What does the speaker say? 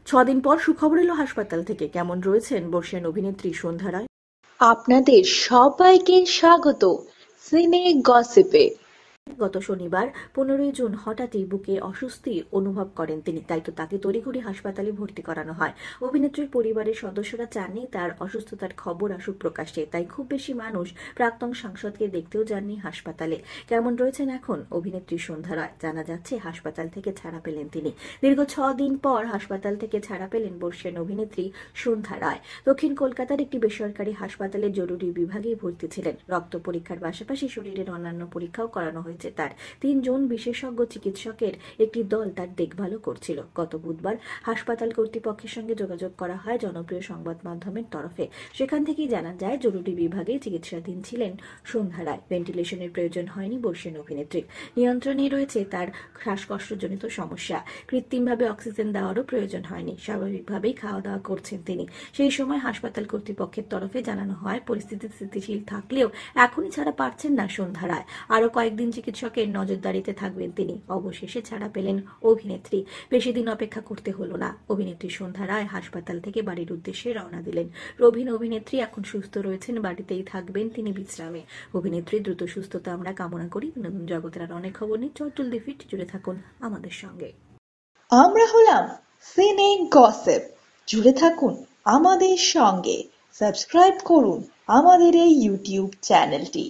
ছদিন পর সুখবর এলো হাসপাতাল থেকে। কেমন রয়েছেন বর্ষিয়ান অভিনেত্রী সন্ধ্যা রায়? আপনাদের সবাইকে স্বাগত সিনে গসিপে। গত শনিবার 15ই জুন হঠাৎই বুকে অস্বস্তি অনুভব করেন তিনি, তাই তো তাকে তড়িঘড়ি হাসপাতালে ভর্তি করানো হয়। অভিনেত্রীর পরিবারের সদস্যরা চাননি তার অসুস্থতার খবর আসুক প্রকাশ্যে, তাই খুব বেশি মানুষ প্রাক্তন সাংসদকে দেখতেও যাননি হাসপাতালে। কেমন রয়েছেন এখন অভিনেত্রী সন্ধ্যা রায়? জানা যাচ্ছে হাসপাতাল থেকে ছাড়া পেলেন তিনি। দীর্ঘ 6 দিন পর হাসপাতাল থেকে ছাড়া পেলেন বর্ষিয়ান অভিনেত্রী সন্ধ্যা রায়। দক্ষিণ কলকাতার একটি বেসরকারি হাসপাতালে জরুরি বিভাগে ভর্তি ছিলেন। রক্ত পরীক্ষার পাশাপাশি শরীরের অন্যান্য পরীক্ষাও করানো হয়েছে তার। 3 জন বিশেষজ্ঞ চিকিৎসকের একটি দল তার দেখভালও করছিল। গত বুধবার হাসপাতাল কর্তৃপক্ষের সঙ্গে যোগাযোগ করা হয় জনপ্রিয় সংবাদ মাধ্যমের তরফে। সেখান থেকেই জানা যায় জরুরি বিভাগে চিকিৎসাধীন ছিলেন সন্ধ্যা রায়। ভেন্টিলেশনের প্রয়োজন হয়নি বর্ষিয়ান অভিনেত্রীর। নিয়ন্ত্রণে রয়েছে তার শ্বাসকষ্টজনিত সমস্যা। কৃত্রিমভাবে অক্সিজেন দেওয়ারও প্রয়োজন হয়নি। স্বাভাবিকভাবেই খাওয়া দাওয়া করছেন তিনি। সেই সময় হাসপাতাল কর্তৃপক্ষের তরফে জানানো হয় পরিস্থিতি স্থিতিশীল থাকলেও এখনই ছাড়া পাচ্ছেন না সন্ধ্যা রায়। আরো কয়েকদিন চিকিৎসকের নজরদারিতে থাকবেন তিনি। অবশেষে ছাড়া পেলেন অভিনেত্রী। বেশি দিন অপেক্ষা করতে হলো না। অভিনেত্রী সন্ধ্যা রায় হাসপাতাল থেকে বাড়ির উদ্দেশ্যে রওনা দিলেন। প্রবীণ অভিনেত্রী এখন সুস্থ রয়েছেন, বাড়িতেই থাকবেন তিনি বিশ্রামে। অভিনেত্রী দ্রুত সুস্থতা আমরা কামনা করি। বিনোদন জগতের আর অনেক খবর নিয়ে চটচল ফিট জুড়ে থাকুন আমাদের সঙ্গে। আমরা হলাম সিনে গসিপ, জুড়ে থাকুন আমাদের সঙ্গে। সাবস্ক্রাইব করুন আমাদের এই ইউটিউব চ্যানেলটি।